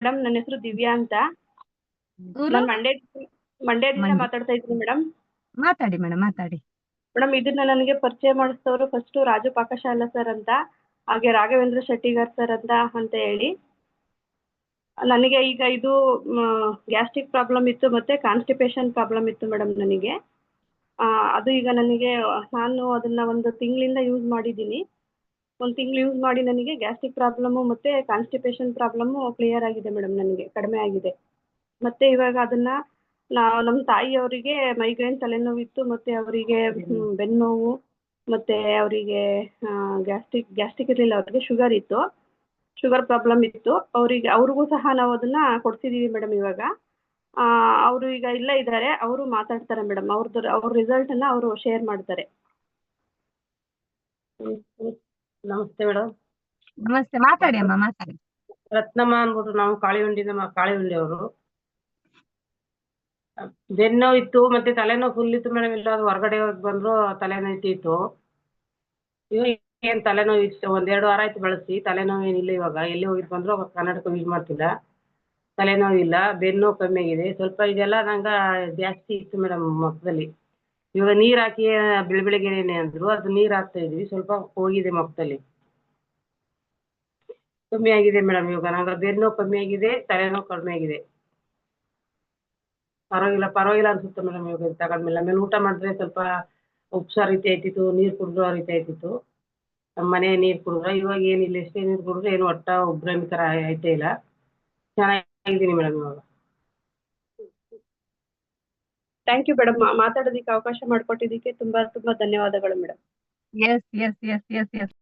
Madam ನನ್ನ ಹೆಸರು ದಿವ್ಯಾ ಅಂತ. ಊರು ನಾನು ಮಂಡ್ಯದಿಂದ ಮಂಡ್ಯ. ಮಾತಾಡ್ತಾ ಇದ್ದೀನಿ ಮೇಡಮ್. ಮಾತಾಡಿ ಮೇಡಮ್, ಮಾತಾಡಿ. ಮೇಡಮ್ ಇದನ್ನ ನನಗೆ ಪರಿಚಯ ಮಾಡಿಸಿದವರು ಫಸ್ಟು ರಾಜು ಪಾಕಶಾಲ ಸರ್ ಅಂತ, ಹಾಗೆ ರಾಘವೇಂದ್ರ ಶೆಟ್ಟಿಗಾರ್ ಸರ್ ಅಂತ ಹೇಳಿ. ನನಗೆ ಈಗ ಇದು ಗ್ಯಾಸ್ಟ್ರಿಕ್ ಪ್ರಾಬ್ಲಮ್ ಇತ್ತು ಮತ್ತು ಕಾನ್ಸ್ಟಿಪೇಷನ್ ಪ್ರಾಬ್ಲಮ್ ಇತ್ತು ಮೇಡಮ್ ನನಗೆ. ಅದು ಈಗ ನನಗೆ ನಾನು ಅದನ್ನು ಒಂದು ತಿಂಗಳಿಂದ ಯೂಸ್ ಮಾಡಿದ್ದೀನಿ. ಒಂದು ತಿಂಗಳು ಯೂಸ್ ಮಾಡಿ ನನಗೆ ಗ್ಯಾಸ್ಟ್ರಿಕ್ ಪ್ರಾಬ್ಲಮ್ಮು ಮತ್ತು ಕಾನ್ಸ್ಟಿಪೇಷನ್ ಪ್ರಾಬ್ಲಮ್ಮು ಕ್ಲಿಯರ್ ಆಗಿದೆ ಮೇಡಮ್, ನನಗೆ ಕಡಿಮೆ ಆಗಿದೆ. ಮತ್ತು ಇವಾಗ ಅದನ್ನು ನಮ್ಮ ತಾಯಿಯವರಿಗೆ ಮೈಗ್ರೇನ್ ತಲೆನೋವಿತ್ತು ಮತ್ತು ಅವರಿಗೆ ಬೆನ್ನುನೋವು ಮತ್ತು ಅವರಿಗೆ ಗ್ಯಾಸ್ಟ್ರಿಕ್ ಇರಲಿಲ್ಲ, ಅವರಿಗೆ ಶುಗರ್ ಇತ್ತು, ಶುಗರ್ ಪ್ರಾಬ್ಲಮ್ ಇತ್ತು. ಅವ್ರಿಗೂ ಸಹ ನಾವು ಅದನ್ನು ಕೊಡ್ತಿದ್ದೀವಿ ಮೇಡಮ್ ಇವಾಗ. ಅವರು ಈಗ ಇಲ್ಲೇ ಇದ್ದಾರೆ, ಅವರು ಮಾತಾಡ್ತಾರೆ ಮೇಡಮ್. ಅವ್ರ ರಿಸಲ್ಟನ್ನು ಅವರು ಶೇರ್ ಮಾಡ್ತಾರೆ. ನಮಸ್ತೆ ಮೇಡಮ್. ನಮಸ್ತೆ, ಮಾತಾಡಿ ಅಮ್ಮ, ಮಾತಾಡಿ. ರತ್ನಮ್ಮ ಅಂದ್ಬಿಟ್ಟು ನಾವು ಕಾಳಿಹುಂಡಿ ಅವರು. ಬೆನ್ನೋವು ಇತ್ತು ಮತ್ತೆ ತಲೆನೋವು ಫುಲ್ ಇತ್ತು ಮೇಡಮ್. ಇಲ್ಲ ಹೊರಗಡೆ ಬಂದ್ರು ತಲೆನೋವು ಇತ್ತು. ಇವಾಗ ಏನ್ ತಲೆನೋವು ಇತ್ತು, 1-2 ವಾರ ಆಯ್ತು ಬಳಸಿ. ತಲೆನೋವು ಏನಿಲ್ಲ ಇವಾಗ. ಎಲ್ಲಿ ಹೋಗಿದ್ ಬಂದ್ರು ಕನ್ನಡಕ ಯೂಸ್ ಮಾಡ್ತಿಲ್ಲ. ತಲೆನೋವು ಇಲ್ಲ, ಬೆನ್ನು ಕಮ್ಮಿ ಆಗಿದೆ ಸ್ವಲ್ಪ. ಇದೆಲ್ಲ ನಂಗೆ ಜಾಸ್ತಿ ಇತ್ತು ಮೇಡಮ್ ಮುಖದಲ್ಲಿ. ಇವಾಗ ನೀರ್ ಹಾಕಿ ಬೆಳಿಗ್ಗೆನೆ ಅಂದ್ರು, ಅದು ನೀರ್ ಹಾಕ್ತಾ ಇದ್ವಿ, ಸ್ವಲ್ಪ ಹೋಗಿದೆ ಮುಖದಲ್ಲಿ, ಕಮ್ಮಿ ಆಗಿದೆ ಮೇಡಮ್. ಇವಾಗ ನಂಗೆ ಬೆನ್ನು ಕಮ್ಮಿ ಆಗಿದೆ, ತಲೆನೋವು ಕಡಿಮೆ ಆಗಿದೆ. ಪರವಾಗಿಲ್ಲ ಅನ್ಸುತ್ತೆ ಮೇಡಮ್ ಇವಾಗ ತಗೊಂಡ್ಮೇಲೆ. ಆಮೇಲೆ ಊಟ ಮಾಡಿದ್ರೆ ಸ್ವಲ್ಪ ಉಪ್ಸಾ ರೀತಿ ಆಯ್ತಿತ್ತು, ನೀರು ಕುಡಿದ್ರು ಆ ರೀತಿ ಆಯ್ತಿತ್ತು. ನಮ್ಮ ಮನೆ ನೀರು ಕುಡಿದ್ರೆ ಇವಾಗ ಏನಿಲ್ಲ, ಎಷ್ಟೇ ನೀರು ಕುಡಿದ್ರೆ ಏನು ಒಟ್ಟ ಉಬ್ರಮಿ ಥರ ಆಯ್ತೇ ಇಲ್ಲ. ಚೆನ್ನಾಗಿದ್ದೀನಿ ಮೇಡಮ್ ಇವಾಗ. ಥ್ಯಾಂಕ್ ಯು ಮೇಡಮ್, ಮಾತಾಡೋದಕ್ಕೆ ಅವಕಾಶ ಮಾಡಿಕೊಟ್ಟಿದ್ದಕ್ಕೆ ತುಂಬ ತುಂಬ ಧನ್ಯವಾದಗಳು madam. Yes yes yes yes S